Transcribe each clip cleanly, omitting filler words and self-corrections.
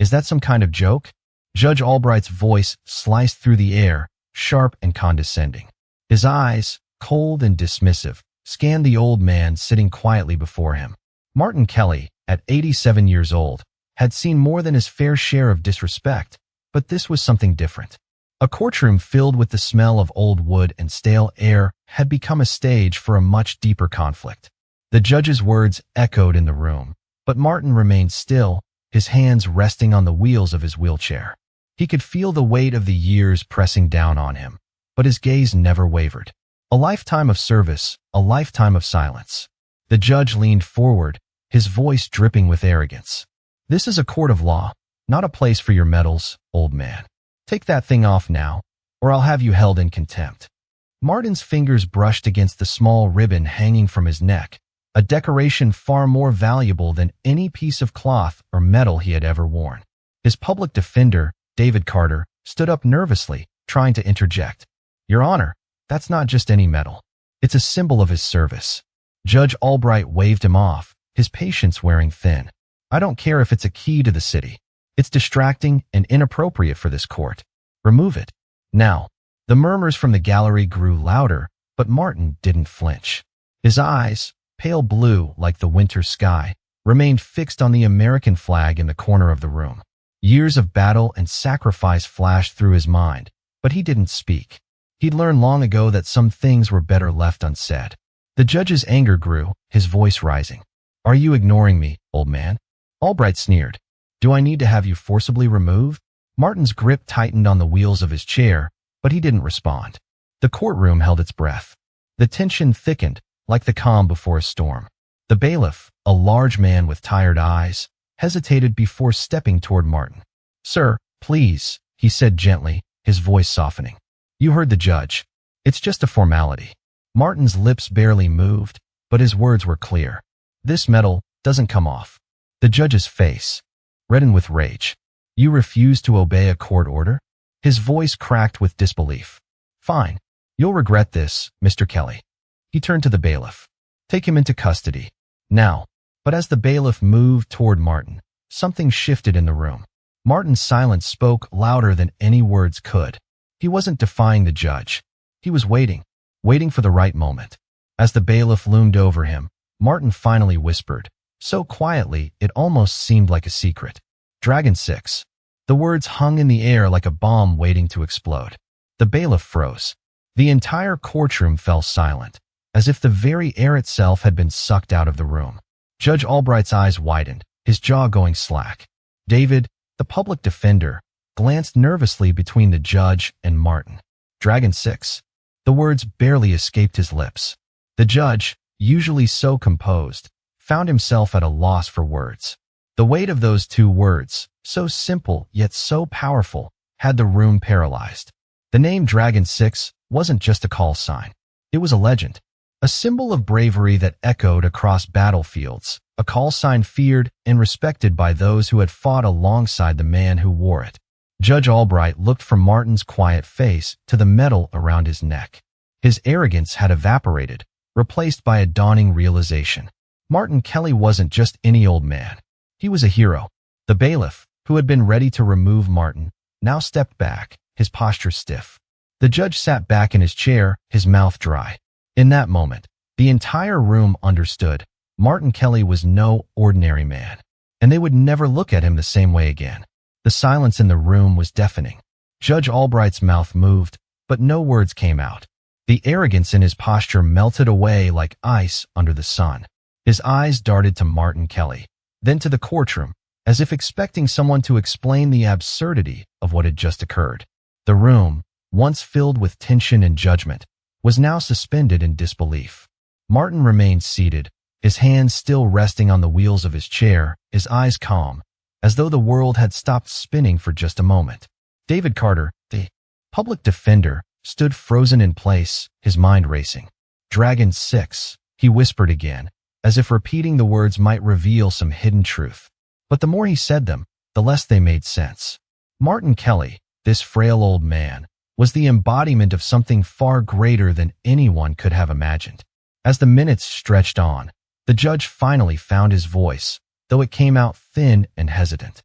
Is that some kind of joke? Judge Albright's voice sliced through the air, sharp and condescending. His eyes, cold and dismissive, scanned the old man sitting quietly before him. Martin Kelly, at 87 years old, had seen more than his fair share of disrespect, but this was something different. A courtroom filled with the smell of old wood and stale air had become a stage for a much deeper conflict. The judge's words echoed in the room, but Martin remained still, his hands resting on the wheels of his wheelchair. He could feel the weight of the years pressing down on him, but his gaze never wavered. A lifetime of service, a lifetime of silence. The judge leaned forward, his voice dripping with arrogance. This is a court of law, not a place for your medals, old man. Take that thing off now, or I'll have you held in contempt. Martin's fingers brushed against the small ribbon hanging from his neck, a decoration far more valuable than any piece of cloth or metal he had ever worn. His public defender, David Carter, stood up nervously, trying to interject. Your Honor, that's not just any medal. It's a symbol of his service. Judge Albright waved him off, his patience wearing thin. I don't care if it's a key to the city. It's distracting and inappropriate for this court. Remove it. Now. The murmurs from the gallery grew louder, but Martin didn't flinch. His eyes, pale blue like the winter sky, remained fixed on the American flag in the corner of the room. Years of battle and sacrifice flashed through his mind, but he didn't speak. He'd learned long ago that some things were better left unsaid. The judge's anger grew, his voice rising. Are you ignoring me, old man? Albright sneered. Do I need to have you forcibly removed? Martin's grip tightened on the wheels of his chair, but he didn't respond. The courtroom held its breath. The tension thickened, like the calm before a storm. The bailiff, a large man with tired eyes, hesitated before stepping toward Martin. Sir, please, he said gently, his voice softening. You heard the judge. It's just a formality. Martin's lips barely moved, but his words were clear. This medal doesn't come off. The judge's face reddened with rage. You refuse to obey a court order? His voice cracked with disbelief. Fine. You'll regret this, Mr. Kelly. He turned to the bailiff. Take him into custody. Now. But as the bailiff moved toward Martin, something shifted in the room. Martin's silence spoke louder than any words could. He wasn't defying the judge. He was waiting for the right moment. As the bailiff loomed over him, Martin finally whispered, so quietly it almost seemed like a secret. Dragon 6. The words hung in the air like a bomb waiting to explode. The bailiff froze. The entire courtroom fell silent, as if the very air itself had been sucked out of the room. Judge Albright's eyes widened, his jaw going slack. David, the public defender, glanced nervously between the judge and Martin. Dragon 6. The words barely escaped his lips. The judge, usually so composed, found himself at a loss for words. The weight of those two words, so simple yet so powerful, had the room paralyzed. The name Dragon 6 wasn't just a call sign. It was a legend, a symbol of bravery that echoed across battlefields, a call sign feared and respected by those who had fought alongside the man who wore it. Judge Albright looked from Martin's quiet face to the medal around his neck. His arrogance had evaporated, replaced by a dawning realization. Martin Kelly wasn't just any old man. He was a hero. The bailiff, who had been ready to remove Martin, now stepped back, his posture stiff. The judge sat back in his chair, his mouth dry. In that moment, the entire room understood Martin Kelly was no ordinary man, and they would never look at him the same way again. The silence in the room was deafening. Judge Albright's mouth moved, but no words came out. The arrogance in his posture melted away like ice under the sun. His eyes darted to Martin Kelly, then to the courtroom, as if expecting someone to explain the absurdity of what had just occurred. The room, once filled with tension and judgment, was now suspended in disbelief. Martin remained seated, his hands still resting on the wheels of his chair, his eyes calm, as though the world had stopped spinning for just a moment. David Carter, the public defender, stood frozen in place, his mind racing. Dragon 6, he whispered again, as if repeating the words might reveal some hidden truth. But the more he said them, the less they made sense. Martin Kelly, this frail old man, was the embodiment of something far greater than anyone could have imagined. As the minutes stretched on, the judge finally found his voice, though it came out thin and hesitant.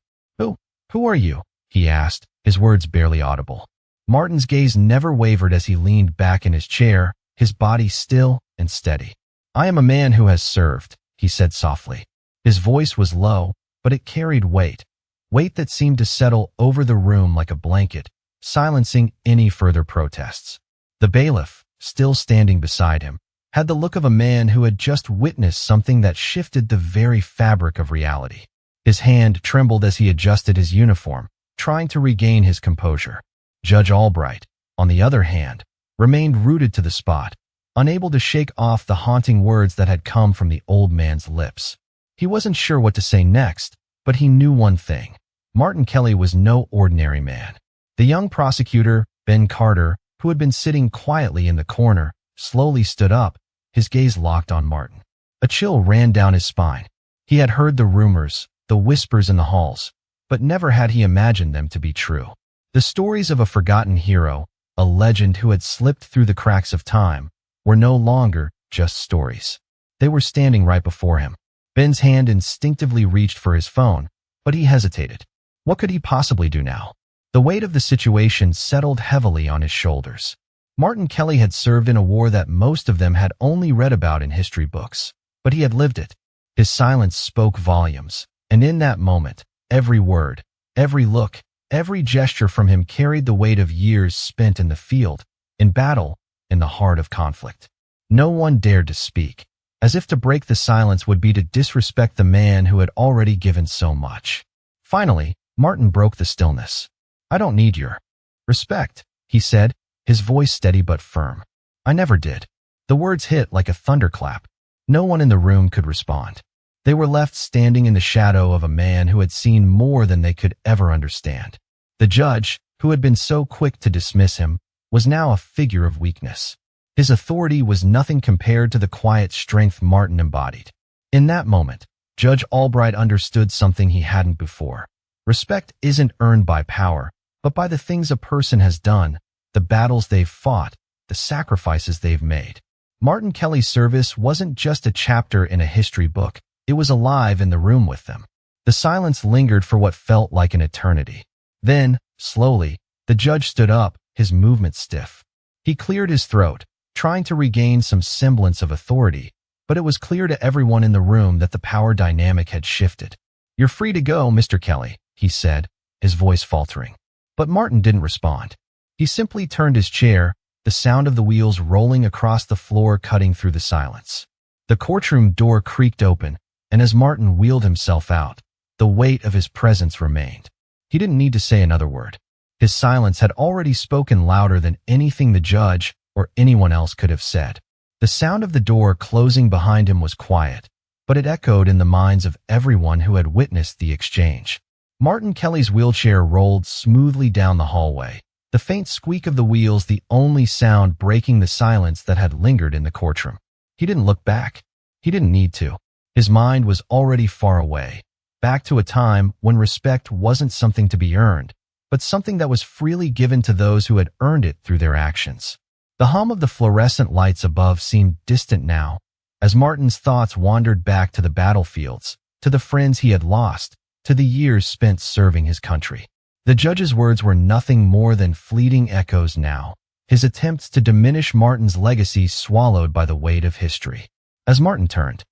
"Who are you?" he asked, his words barely audible. Martin's gaze never wavered as he leaned back in his chair, his body still and steady. "I am a man who has served," he said softly. His voice was low, but it carried weight that seemed to settle over the room like a blanket, silencing any further protests. The bailiff, still standing beside him, had the look of a man who had just witnessed something that shifted the very fabric of reality. His hand trembled as he adjusted his uniform, trying to regain his composure. Judge Albright, on the other hand, remained rooted to the spot, unable to shake off the haunting words that had come from the old man's lips. He wasn't sure what to say next, but he knew one thing. Martin Kelly was no ordinary man. The young prosecutor, Ben Carter, who had been sitting quietly in the corner, slowly stood up, his gaze locked on Martin. A chill ran down his spine. He had heard the rumors, the whispers in the halls, but never had he imagined them to be true. The stories of a forgotten hero, a legend who had slipped through the cracks of time, were no longer just stories. They were standing right before him. Ben's hand instinctively reached for his phone, but he hesitated. What could he possibly do now? The weight of the situation settled heavily on his shoulders. Martin Kelly had served in a war that most of them had only read about in history books, but he had lived it. His silence spoke volumes, and in that moment, every word, every look, every gesture from him carried the weight of years spent in the field, in battle, in the heart of conflict. No one dared to speak, as if to break the silence would be to disrespect the man who had already given so much. Finally, Martin broke the stillness. "I don't need your respect," he said, his voice steady but firm. "I never did." The words hit like a thunderclap. No one in the room could respond. They were left standing in the shadow of a man who had seen more than they could ever understand. The judge, who had been so quick to dismiss him, was now a figure of weakness. His authority was nothing compared to the quiet strength Martin embodied. In that moment, Judge Albright understood something he hadn't before. Respect isn't earned by power, but by the things a person has done, the battles they've fought, the sacrifices they've made. Martin Kelly's service wasn't just a chapter in a history book, it was alive in the room with them. The silence lingered for what felt like an eternity. Then, slowly, the judge stood up, his movements stiff. He cleared his throat, trying to regain some semblance of authority, but it was clear to everyone in the room that the power dynamic had shifted. "You're free to go, Mr. Kelly," he said, his voice faltering. But Martin didn't respond. He simply turned his chair, the sound of the wheels rolling across the floor cutting through the silence. The courtroom door creaked open, and as Martin wheeled himself out, the weight of his presence remained. He didn't need to say another word. His silence had already spoken louder than anything the judge or anyone else could have said. The sound of the door closing behind him was quiet, but it echoed in the minds of everyone who had witnessed the exchange. Martin Kelly's wheelchair rolled smoothly down the hallway, the faint squeak of the wheels the only sound breaking the silence that had lingered in the courtroom. He didn't look back. He didn't need to. His mind was already far away, back to a time when respect wasn't something to be earned, but something that was freely given to those who had earned it through their actions. The hum of the fluorescent lights above seemed distant now, as Martin's thoughts wandered back to the battlefields, to the friends he had lost, to the years spent serving his country. The judge's words were nothing more than fleeting echoes now, his attempts to diminish Martin's legacy swallowed by the weight of history. As Martin turned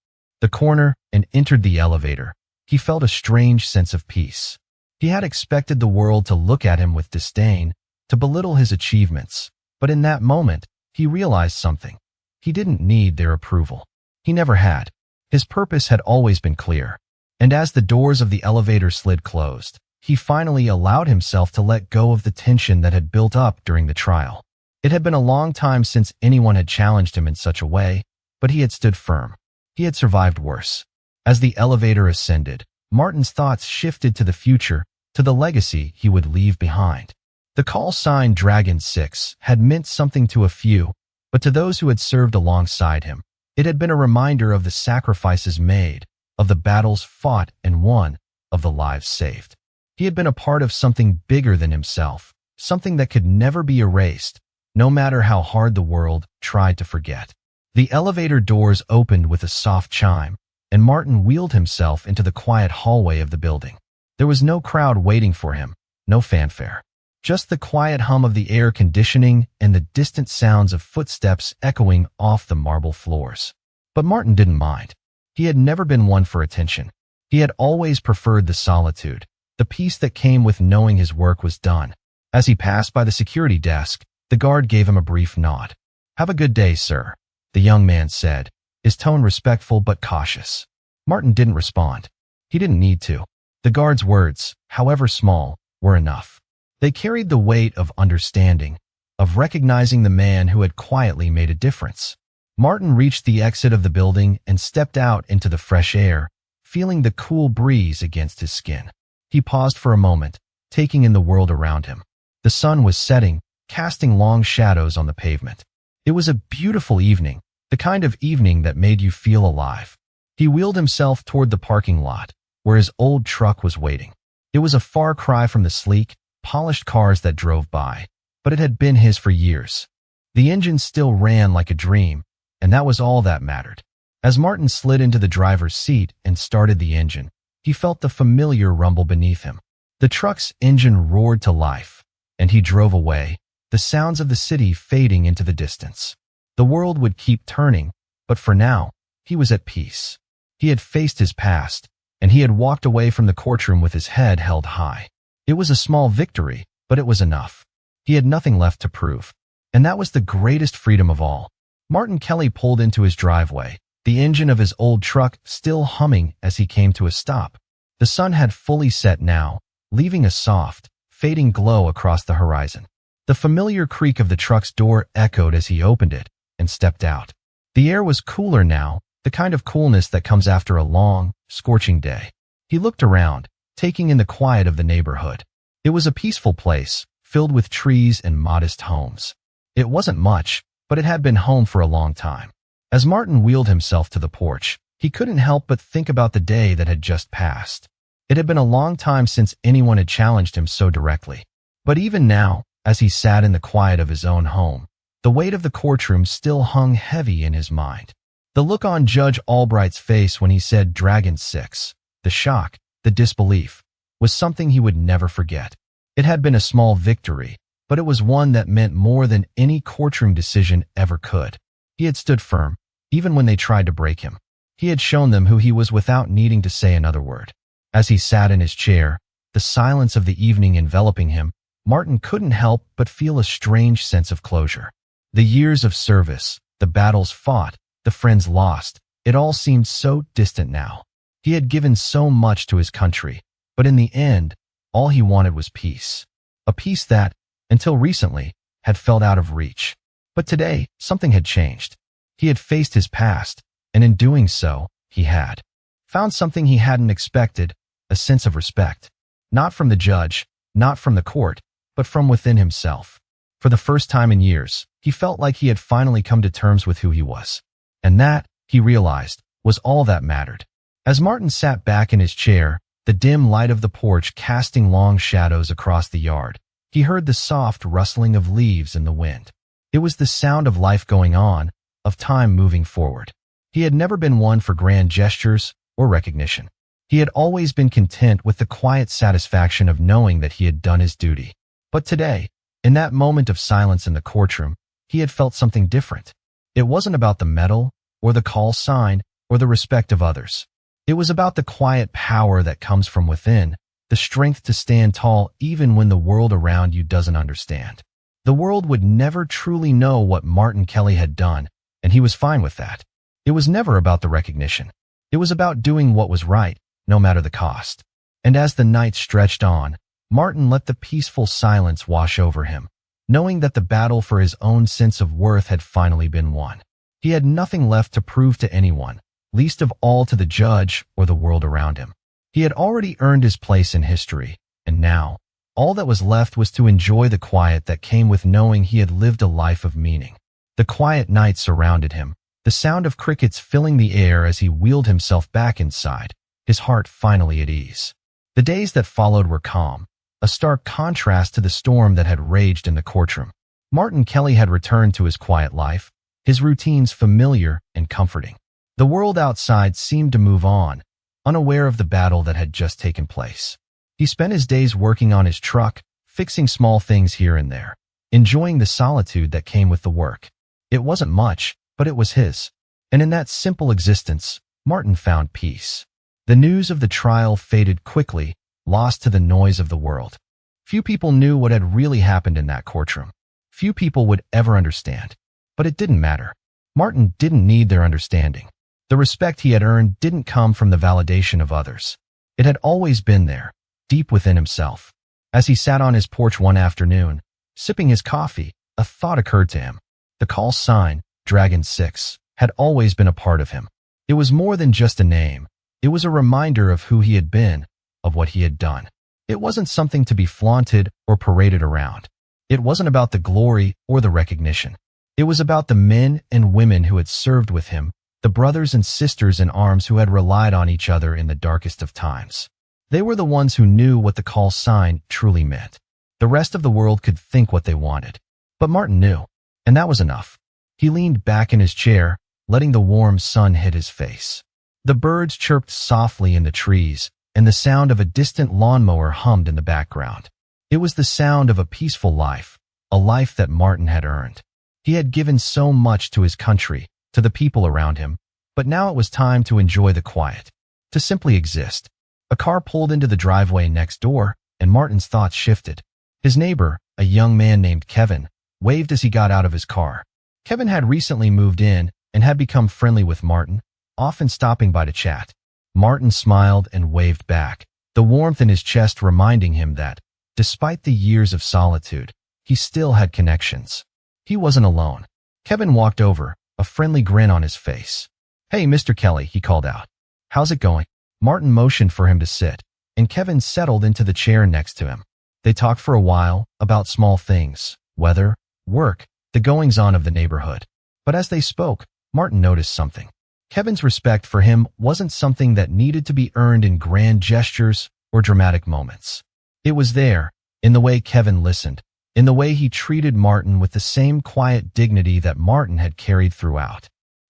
the corner and entered the elevator, he felt a strange sense of peace. He had expected the world to look at him with disdain, to belittle his achievements, but in that moment, he realized something. He didn't need their approval. He never had. His purpose had always been clear. And as the doors of the elevator slid closed, he finally allowed himself to let go of the tension that had built up during the trial. It had been a long time since anyone had challenged him in such a way, but he had stood firm. He had survived worse. As the elevator ascended, Martin's thoughts shifted to the future, to the legacy he would leave behind. The call sign Dragon 6 had meant something to a few, but to those who had served alongside him, it had been a reminder of the sacrifices made, of the battles fought and won, of the lives saved. He had been a part of something bigger than himself, something that could never be erased, no matter how hard the world tried to forget. The elevator doors opened with a soft chime, and Martin wheeled himself into the quiet hallway of the building. There was no crowd waiting for him, no fanfare. Just the quiet hum of the air conditioning and the distant sounds of footsteps echoing off the marble floors. But Martin didn't mind. He had never been one for attention. He had always preferred the solitude, the peace that came with knowing his work was done. As he passed by the security desk, the guard gave him a brief nod. "Have a good day, sir," the young man said, his tone respectful but cautious. Martin didn't respond. He didn't need to. The guard's words, however small, were enough. They carried the weight of understanding, of recognizing the man who had quietly made a difference. Martin reached the exit of the building and stepped out into the fresh air, feeling the cool breeze against his skin. He paused for a moment, taking in the world around him. The sun was setting, casting long shadows on the pavement. It was a beautiful evening, the kind of evening that made you feel alive. He wheeled himself toward the parking lot, where his old truck was waiting. It was a far cry from the sleek, polished cars that drove by, but it had been his for years. The engine still ran like a dream, and that was all that mattered. As Martin slid into the driver's seat and started the engine, he felt the familiar rumble beneath him. The truck's engine roared to life, and he drove away, the sounds of the city fading into the distance. The world would keep turning, but for now, he was at peace. He had faced his past, and he had walked away from the courtroom with his head held high. It was a small victory, but it was enough. He had nothing left to prove, and that was the greatest freedom of all. Martin Kelly pulled into his driveway, the engine of his old truck still humming as he came to a stop. The sun had fully set now, leaving a soft, fading glow across the horizon. The familiar creak of the truck's door echoed as he opened it and stepped out. The air was cooler now, the kind of coolness that comes after a long, scorching day. He looked around, taking in the quiet of the neighborhood. It was a peaceful place, filled with trees and modest homes. It wasn't much, but it had been home for a long time. As Martin wheeled himself to the porch, he couldn't help but think about the day that had just passed. It had been a long time since anyone had challenged him so directly. But even now, as he sat in the quiet of his own home, the weight of the courtroom still hung heavy in his mind. The look on Judge Albright's face when he said Dragon 6, the shock, the disbelief, was something he would never forget. It had been a small victory, but it was one that meant more than any courtroom decision ever could. He had stood firm, even when they tried to break him. He had shown them who he was without needing to say another word. As he sat in his chair, the silence of the evening enveloping him, Martin couldn't help but feel a strange sense of closure. The years of service, the battles fought, the friends lost, it all seemed so distant now. He had given so much to his country, but in the end, all he wanted was peace. A peace that, until recently, had felt out of reach. But today, something had changed. He had faced his past, and in doing so, he had found something he hadn't expected, a sense of respect. Not from the judge, not from the court, but from within himself. For the first time in years, he felt like he had finally come to terms with who he was. And that, he realized, was all that mattered. As Martin sat back in his chair, the dim light of the porch casting long shadows across the yard, he heard the soft rustling of leaves in the wind. It was the sound of life going on, of time moving forward. He had never been one for grand gestures or recognition. He had always been content with the quiet satisfaction of knowing that he had done his duty. But today, in that moment of silence in the courtroom, he had felt something different. It wasn't about the medal, or the call sign, or the respect of others. It was about the quiet power that comes from within, the strength to stand tall even when the world around you doesn't understand. The world would never truly know what Martin Kelly had done, and he was fine with that. It was never about the recognition. It was about doing what was right, no matter the cost. And as the night stretched on, Martin let the peaceful silence wash over him, knowing that the battle for his own sense of worth had finally been won. He had nothing left to prove to anyone, least of all to the judge or the world around him. He had already earned his place in history, and now, all that was left was to enjoy the quiet that came with knowing he had lived a life of meaning. The quiet night surrounded him, the sound of crickets filling the air as he wheeled himself back inside, his heart finally at ease. The days that followed were calm, a stark contrast to the storm that had raged in the courtroom. Martin Kelly had returned to his quiet life, his routines familiar and comforting. The world outside seemed to move on, unaware of the battle that had just taken place. He spent his days working on his truck, fixing small things here and there, enjoying the solitude that came with the work. It wasn't much, but it was his. And in that simple existence, Martin found peace. The news of the trial faded quickly, lost to the noise of the world. Few people knew what had really happened in that courtroom. Few people would ever understand. But it didn't matter. Martin didn't need their understanding. The respect he had earned didn't come from the validation of others. It had always been there, deep within himself. As he sat on his porch one afternoon, sipping his coffee, a thought occurred to him. The call sign, Dragon 6, had always been a part of him. It was more than just a name. It was a reminder of who he had been, of what he had done. It wasn't something to be flaunted or paraded around. It wasn't about the glory or the recognition. It was about the men and women who had served with him, the brothers and sisters in arms who had relied on each other in the darkest of times. They were the ones who knew what the call sign truly meant. The rest of the world could think what they wanted. But Martin knew, and that was enough. He leaned back in his chair, letting the warm sun hit his face. The birds chirped softly in the trees, and the sound of a distant lawnmower hummed in the background. It was the sound of a peaceful life, a life that Martin had earned. He had given so much to his country, to the people around him, but now it was time to enjoy the quiet, to simply exist. A car pulled into the driveway next door, and Martin's thoughts shifted. His neighbor, a young man named Kevin, waved as he got out of his car. Kevin had recently moved in and had become friendly with Martin, often stopping by to chat. Martin smiled and waved back, the warmth in his chest reminding him that, despite the years of solitude, he still had connections. He wasn't alone. Kevin walked over, a friendly grin on his face. "Hey, Mr. Kelly," he called out. "How's it going?" Martin motioned for him to sit, and Kevin settled into the chair next to him. They talked for a while about small things, weather, work, the goings-on of the neighborhood. But as they spoke, Martin noticed something. Kevin's respect for him wasn't something that needed to be earned in grand gestures or dramatic moments. It was there, in the way Kevin listened, in the way he treated Martin with the same quiet dignity that Martin had carried throughout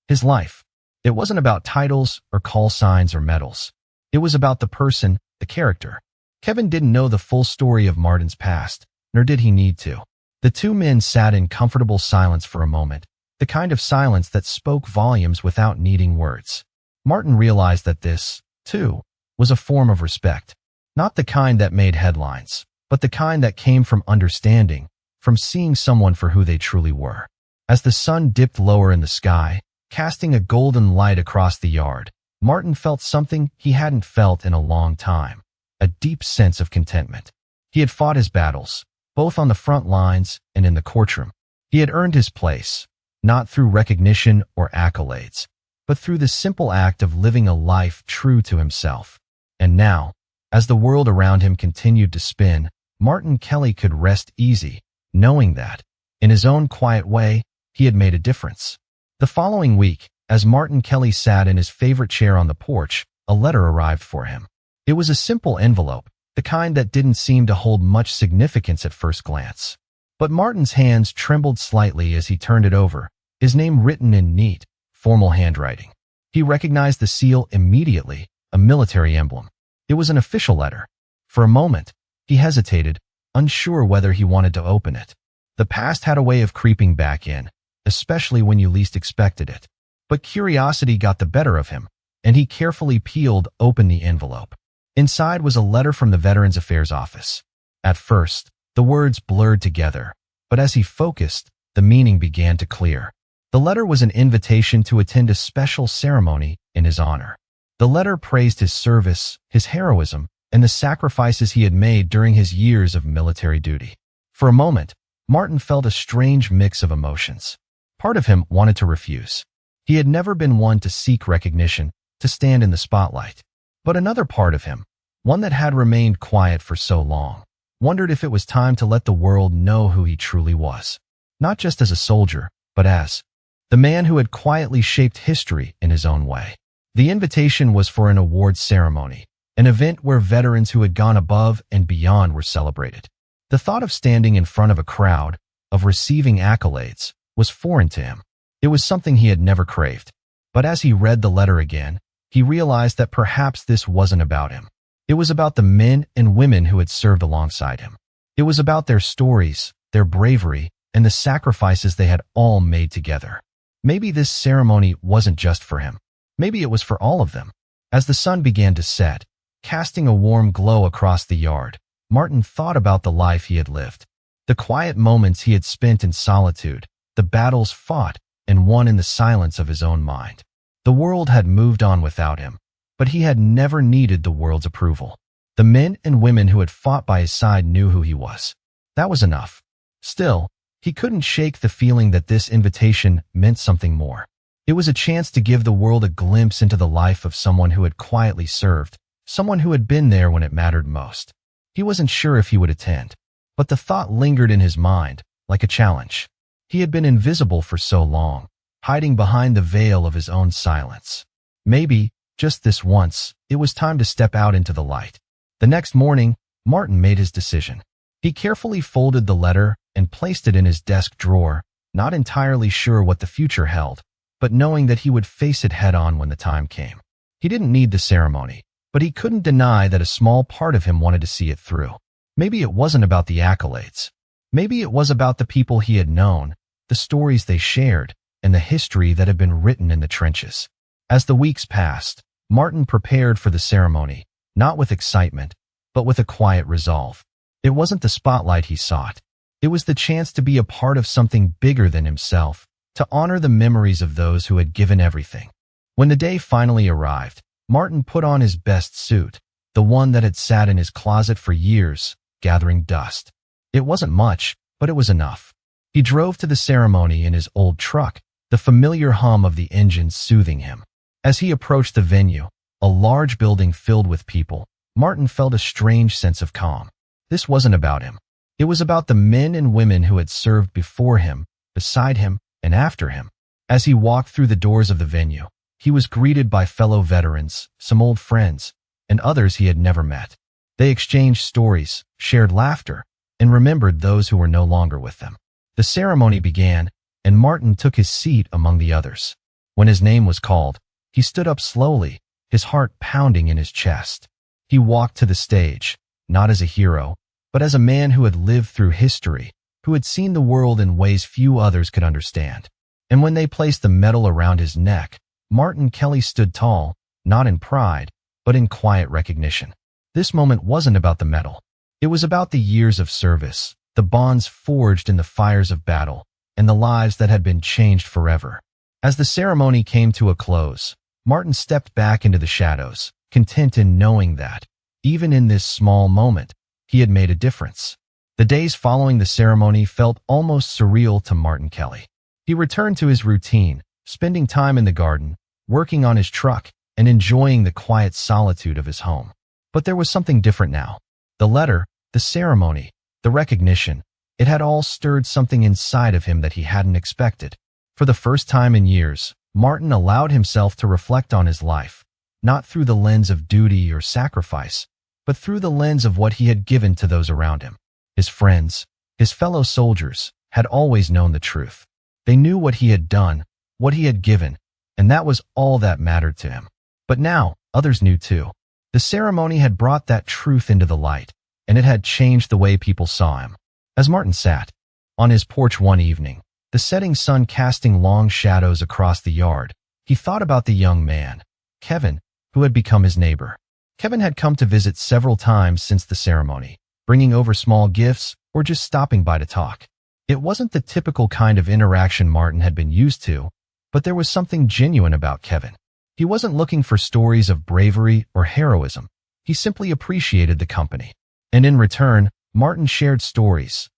his life. It wasn't about titles or call signs or medals. It was about the person, the character. Kevin didn't know the full story of Martin's past, nor did he need to. The two men sat in comfortable silence for a moment, the kind of silence that spoke volumes without needing words. Martin realized that this, too, was a form of respect. Not the kind that made headlines, but the kind that came from understanding, from seeing someone for who they truly were. As the sun dipped lower in the sky, casting a golden light across the yard, Martin felt something he hadn't felt in a long time, a deep sense of contentment. He had fought his battles, both on the front lines and in the courtroom. He had earned his place, not through recognition or accolades, but through the simple act of living a life true to himself. And now, as the world around him continued to spin, Martin Kelly could rest easy, knowing that, in his own quiet way, he had made a difference. The following week, as Martin Kelly sat in his favorite chair on the porch, a letter arrived for him. It was a simple envelope, the kind that didn't seem to hold much significance at first glance. But Martin's hands trembled slightly as he turned it over, his name written in neat, formal handwriting. He recognized the seal immediately, a military emblem. It was an official letter. For a moment, he hesitated, unsure whether he wanted to open it. The past had a way of creeping back in, especially when you least expected it. But curiosity got the better of him, and he carefully peeled open the envelope. Inside was a letter from the Veterans Affairs Office. At first, the words blurred together, but as he focused, the meaning began to clear. The letter was an invitation to attend a special ceremony in his honor. The letter praised his service, his heroism, and the sacrifices he had made during his years of military duty. For a moment, Martin felt a strange mix of emotions. Part of him wanted to refuse. He had never been one to seek recognition, to stand in the spotlight. But another part of him, one that had remained quiet for so long, wondered if it was time to let the world know who he truly was. Not just as a soldier, but as the man who had quietly shaped history in his own way. The invitation was for an awards ceremony, an event where veterans who had gone above and beyond were celebrated. The thought of standing in front of a crowd, of receiving accolades, was foreign to him. It was something he had never craved. But as he read the letter again, he realized that perhaps this wasn't about him. It was about the men and women who had served alongside him. It was about their stories, their bravery, and the sacrifices they had all made together. Maybe this ceremony wasn't just for him. Maybe it was for all of them. As the sun began to set, casting a warm glow across the yard, Martin thought about the life he had lived. The quiet moments he had spent in solitude, the battles fought and won in the silence of his own mind. The world had moved on without him, but he had never needed the world's approval. The men and women who had fought by his side knew who he was. That was enough. Still, he couldn't shake the feeling that this invitation meant something more. It was a chance to give the world a glimpse into the life of someone who had quietly served, someone who had been there when it mattered most. He wasn't sure if he would attend, but the thought lingered in his mind, like a challenge. He had been invisible for so long, hiding behind the veil of his own silence. Maybe, just this once, it was time to step out into the light. The next morning, Martin made his decision. He carefully folded the letter and placed it in his desk drawer, not entirely sure what the future held, but knowing that he would face it head-on when the time came. He didn't need the ceremony, but he couldn't deny that a small part of him wanted to see it through. Maybe it wasn't about the accolades. Maybe it was about the people he had known, the stories they shared, and the history that had been written in the trenches. As the weeks passed, Martin prepared for the ceremony, not with excitement, but with a quiet resolve. It wasn't the spotlight he sought. It was the chance to be a part of something bigger than himself, to honor the memories of those who had given everything. When the day finally arrived, Martin put on his best suit, the one that had sat in his closet for years, gathering dust. It wasn't much, but it was enough. He drove to the ceremony in his old truck, the familiar hum of the engine soothing him. As he approached the venue, a large building filled with people, Martin felt a strange sense of calm. This wasn't about him. It was about the men and women who had served before him, beside him, and after him. As he walked through the doors of the venue, he was greeted by fellow veterans, some old friends, and others he had never met. They exchanged stories, shared laughter, and remembered those who were no longer with them. The ceremony began, and Martin took his seat among the others. When his name was called, he stood up slowly, his heart pounding in his chest. He walked to the stage, not as a hero, but as a man who had lived through history, who had seen the world in ways few others could understand. And when they placed the medal around his neck, Martin Kelly stood tall, not in pride, but in quiet recognition. This moment wasn't about the medal. It was about the years of service, the bonds forged in the fires of battle, and the lives that had been changed forever. As the ceremony came to a close, Martin stepped back into the shadows, content in knowing that, even in this small moment, he had made a difference. The days following the ceremony felt almost surreal to Martin Kelly. He returned to his routine, spending time in the garden, working on his truck, and enjoying the quiet solitude of his home. But there was something different now. The letter, the ceremony, the recognition, it had all stirred something inside of him that he hadn't expected. For the first time in years, Martin allowed himself to reflect on his life, not through the lens of duty or sacrifice, but through the lens of what he had given to those around him. His friends, his fellow soldiers, had always known the truth. They knew what he had done, what he had given, and that was all that mattered to him. But now, others knew too. The ceremony had brought that truth into the light, and it had changed the way people saw him. As Martin sat on his porch one evening, the setting sun casting long shadows across the yard, he thought about the young man, Kevin, who had become his neighbor. Kevin had come to visit several times since the ceremony, bringing over small gifts or just stopping by to talk. It wasn't the typical kind of interaction Martin had been used to, but there was something genuine about Kevin. He wasn't looking for stories of bravery or heroism. He simply appreciated the company. And in return, Martin shared stories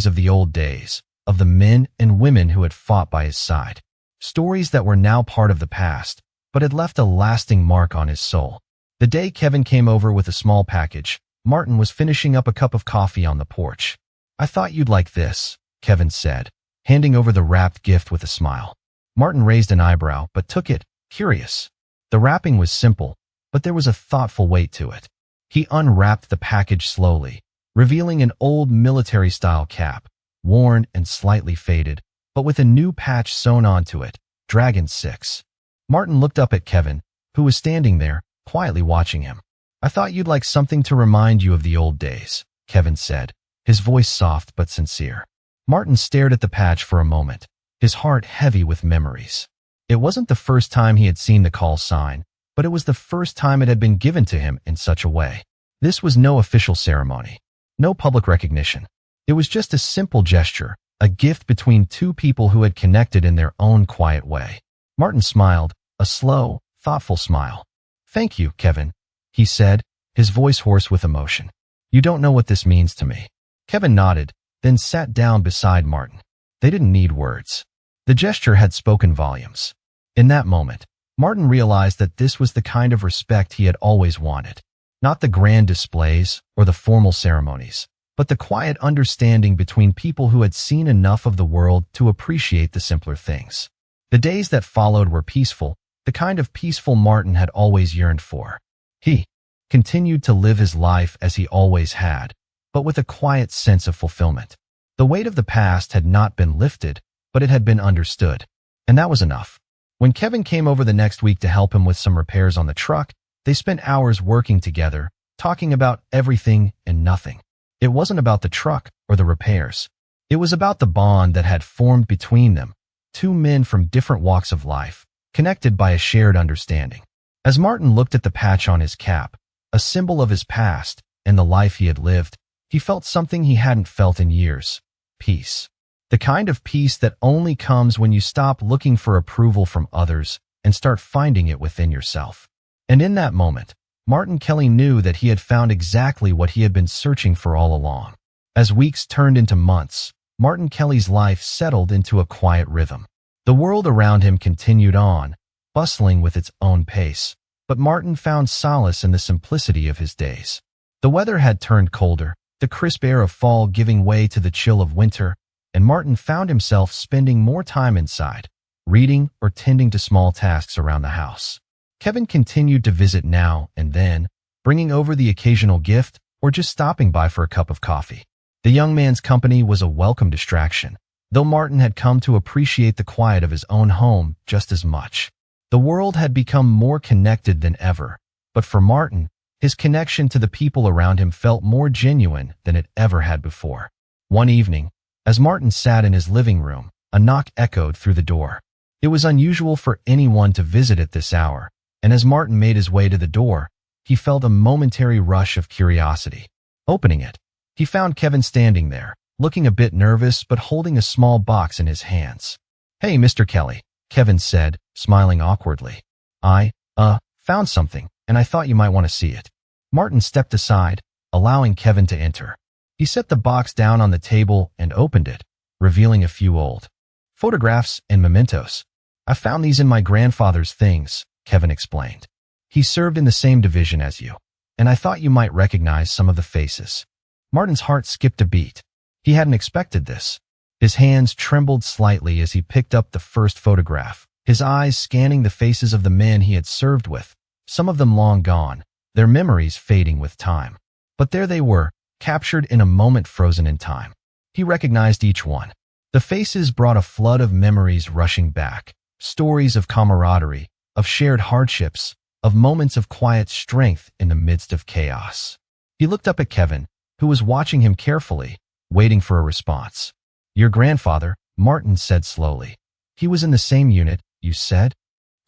of the old days, of the men and women who had fought by his side. Stories that were now part of the past, but had left a lasting mark on his soul. The day Kevin came over with a small package, Martin was finishing up a cup of coffee on the porch. "I thought you'd like this," Kevin said, handing over the wrapped gift with a smile. Martin raised an eyebrow, but took it, curious. The wrapping was simple, but there was a thoughtful weight to it. He unwrapped the package slowly, revealing an old military-style cap, worn and slightly faded, but with a new patch sewn onto it, Dragon 6. Martin looked up at Kevin, who was standing there, quietly watching him. I thought you'd like something to remind you of the old days, Kevin said, his voice soft but sincere. Martin stared at the patch for a moment, his heart heavy with memories. It wasn't the first time he had seen the call sign, but it was the first time it had been given to him in such a way. This was no official ceremony, no public recognition. It was just a simple gesture, a gift between two people who had connected in their own quiet way. Martin smiled, a slow, thoughtful smile. "Thank you, Kevin," he said, his voice hoarse with emotion. "You don't know what this means to me." Kevin nodded, then sat down beside Martin. They didn't need words. The gesture had spoken volumes. In that moment, Martin realized that this was the kind of respect he had always wanted. Not the grand displays or the formal ceremonies, but the quiet understanding between people who had seen enough of the world to appreciate the simpler things. The days that followed were peaceful, the kind of peaceful Martin had always yearned for. He continued to live his life as he always had, but with a quiet sense of fulfillment. The weight of the past had not been lifted, but it had been understood. And that was enough. When Kevin came over the next week to help him with some repairs on the truck, they spent hours working together, talking about everything and nothing. It wasn't about the truck or the repairs. It was about the bond that had formed between them, two men from different walks of life, connected by a shared understanding. As Martin looked at the patch on his cap, a symbol of his past and the life he had lived, he felt something he hadn't felt in years: peace. The kind of peace that only comes when you stop looking for approval from others and start finding it within yourself. And in that moment, Martin Kelly knew that he had found exactly what he had been searching for all along. As weeks turned into months, Martin Kelly's life settled into a quiet rhythm. The world around him continued on, bustling with its own pace, but Martin found solace in the simplicity of his days. The weather had turned colder, the crisp air of fall giving way to the chill of winter, and Martin found himself spending more time inside, reading or tending to small tasks around the house. Kevin continued to visit now and then, bringing over the occasional gift or just stopping by for a cup of coffee. The young man's company was a welcome distraction, though Martin had come to appreciate the quiet of his own home just as much. The world had become more connected than ever, but for Martin, his connection to the people around him felt more genuine than it ever had before. One evening, as Martin sat in his living room, a knock echoed through the door. It was unusual for anyone to visit at this hour, and as Martin made his way to the door, he felt a momentary rush of curiosity. Opening it, he found Kevin standing there, looking a bit nervous but holding a small box in his hands. "Hey, Mr. Kelly," Kevin said, smiling awkwardly. I found something, and I thought you might want to see it." Martin stepped aside, allowing Kevin to enter. He set the box down on the table and opened it, revealing a few old photographs and mementos. "I found these in my grandfather's things," Kevin explained. "He served in the same division as you, and I thought you might recognize some of the faces." Martin's heart skipped a beat. He hadn't expected this. His hands trembled slightly as he picked up the first photograph, his eyes scanning the faces of the men he had served with, some of them long gone, their memories fading with time. But there they were, captured in a moment frozen in time. He recognized each one. The faces brought a flood of memories rushing back, stories of camaraderie, of shared hardships, of moments of quiet strength in the midst of chaos. He looked up at Kevin, who was watching him carefully, waiting for a response. "Your grandfather," Martin said slowly. "He was in the same unit, you said?"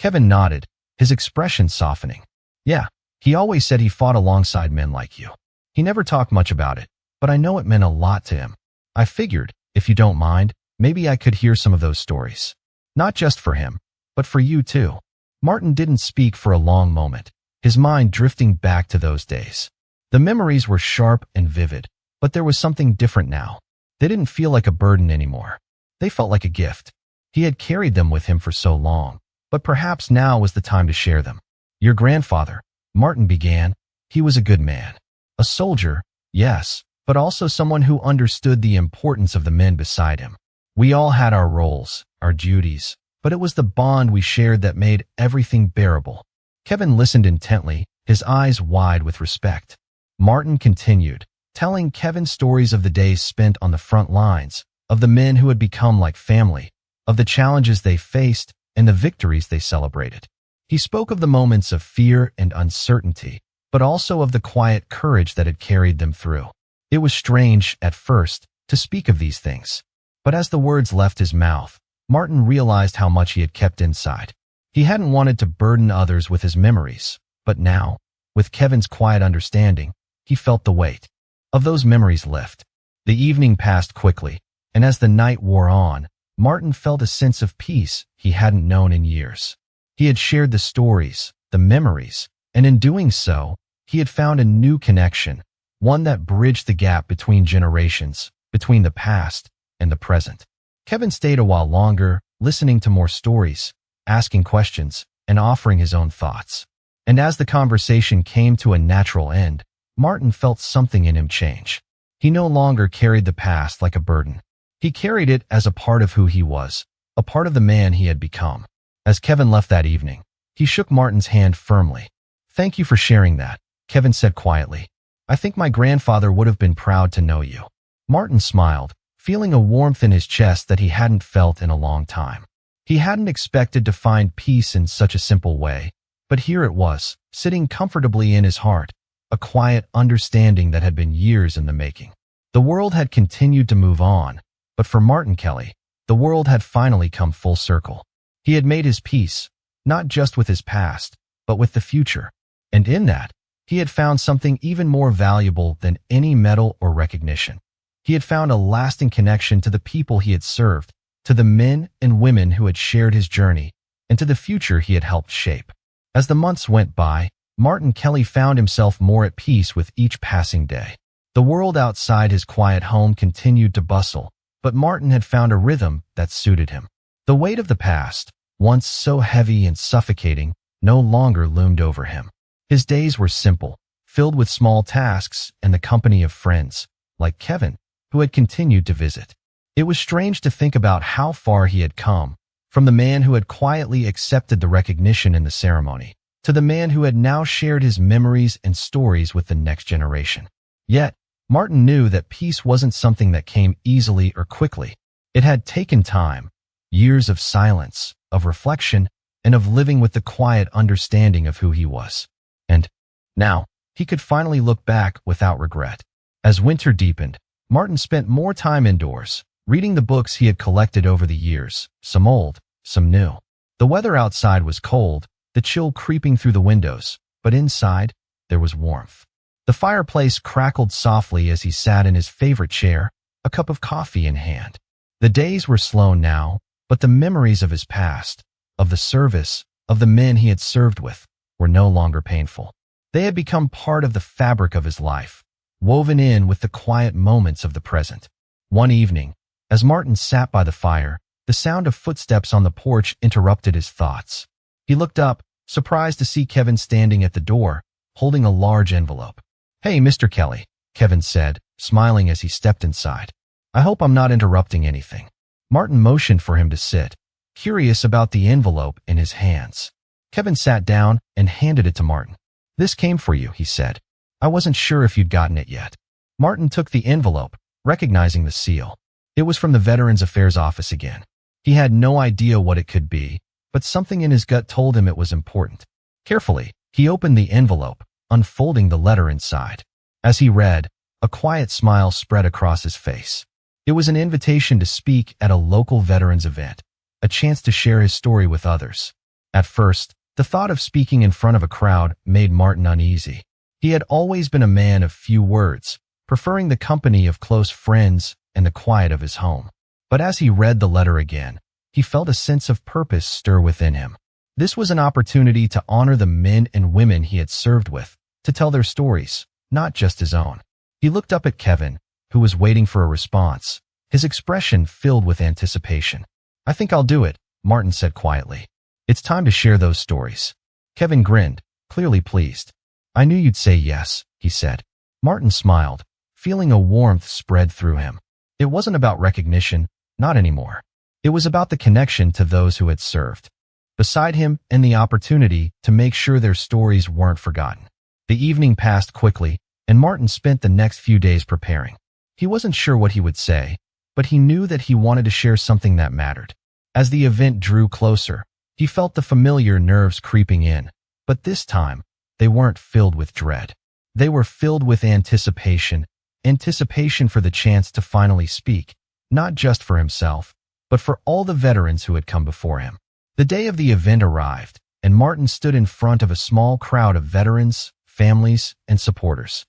Kevin nodded, his expression softening. "Yeah, he always said he fought alongside men like you. He never talked much about it, but I know it meant a lot to him. I figured, if you don't mind, maybe I could hear some of those stories. Not just for him, but for you too." Martin didn't speak for a long moment, his mind drifting back to those days. The memories were sharp and vivid, but there was something different now. They didn't feel like a burden anymore. They felt like a gift. He had carried them with him for so long, but perhaps now was the time to share them. "Your grandfather," Martin began, "he was a good man. A soldier, yes, but also someone who understood the importance of the men beside him. We all had our roles, our duties, but it was the bond we shared that made everything bearable." Kevin listened intently, his eyes wide with respect. Martin continued, telling Kevin stories of the days spent on the front lines, of the men who had become like family, of the challenges they faced and the victories they celebrated. He spoke of the moments of fear and uncertainty, but also of the quiet courage that had carried them through. It was strange, at first, to speak of these things. But as the words left his mouth, Martin realized how much he had kept inside. He hadn't wanted to burden others with his memories, but now, with Kevin's quiet understanding, he felt the weight of those memories lift. The evening passed quickly, and as the night wore on, Martin felt a sense of peace he hadn't known in years. He had shared the stories, the memories, and in doing so, he had found a new connection, one that bridged the gap between generations, between the past and the present. Kevin stayed a while longer, listening to more stories, asking questions, and offering his own thoughts. And as the conversation came to a natural end, Martin felt something in him change. He no longer carried the past like a burden. He carried it as a part of who he was, a part of the man he had become. As Kevin left that evening, he shook Martin's hand firmly. "Thank you for sharing that," Kevin said quietly. "I think my grandfather would have been proud to know you." Martin smiled, feeling a warmth in his chest that he hadn't felt in a long time. He hadn't expected to find peace in such a simple way, but here it was, sitting comfortably in his heart, a quiet understanding that had been years in the making. The world had continued to move on, but for Martin Kelly, the world had finally come full circle. He had made his peace, not just with his past, but with the future. And in that, he had found something even more valuable than any medal or recognition. He had found a lasting connection to the people he had served, to the men and women who had shared his journey, and to the future he had helped shape. As the months went by, Martin Kelly found himself more at peace with each passing day. The world outside his quiet home continued to bustle, but Martin had found a rhythm that suited him. The weight of the past, once so heavy and suffocating, no longer loomed over him. His days were simple, filled with small tasks and the company of friends, like Kevin, who had continued to visit. It was strange to think about how far he had come, from the man who had quietly accepted the recognition in the ceremony, to the man who had now shared his memories and stories with the next generation. Yet, Martin knew that peace wasn't something that came easily or quickly. It had taken time, years of silence, of reflection, and of living with the quiet understanding of who he was. And now, he could finally look back without regret. As winter deepened, Martin spent more time indoors, reading the books he had collected over the years, some old, some new. The weather outside was cold, the chill creeping through the windows, but inside, there was warmth. The fireplace crackled softly as he sat in his favorite chair, a cup of coffee in hand. The days were slow now, but the memories of his past, of the service, of the men he had served with, were no longer painful. They had become part of the fabric of his life, woven in with the quiet moments of the present. One evening, as Martin sat by the fire, the sound of footsteps on the porch interrupted his thoughts. He looked up, surprised to see Kevin standing at the door, holding a large envelope. "Hey, Mr. Kelly," Kevin said, smiling as he stepped inside. "I hope I'm not interrupting anything." Martin motioned for him to sit, curious about the envelope in his hands. Kevin sat down and handed it to Martin. "This came for you," he said. "I wasn't sure if you'd gotten it yet." Martin took the envelope, recognizing the seal. It was from the Veterans Affairs office again. He had no idea what it could be, but something in his gut told him it was important. Carefully, he opened the envelope, unfolding the letter inside. As he read, a quiet smile spread across his face. It was an invitation to speak at a local veterans event, a chance to share his story with others. At first, the thought of speaking in front of a crowd made Martin uneasy. He had always been a man of few words, preferring the company of close friends and the quiet of his home. But as he read the letter again, he felt a sense of purpose stir within him. This was an opportunity to honor the men and women he had served with, to tell their stories, not just his own. He looked up at Kevin, who was waiting for a response, his expression filled with anticipation. "I think I'll do it," Martin said quietly. "It's time to share those stories." Kevin grinned, clearly pleased. "I knew you'd say yes," he said. Martin smiled, feeling a warmth spread through him. It wasn't about recognition, not anymore. It was about the connection to those who had served beside him and the opportunity to make sure their stories weren't forgotten. The evening passed quickly, and Martin spent the next few days preparing. He wasn't sure what he would say, but he knew that he wanted to share something that mattered. As the event drew closer, he felt the familiar nerves creeping in, but this time, they weren't filled with dread. They were filled with anticipation, anticipation for the chance to finally speak, not just for himself, but for all the veterans who had come before him. The day of the event arrived, and Martin stood in front of a small crowd of veterans, families, and supporters.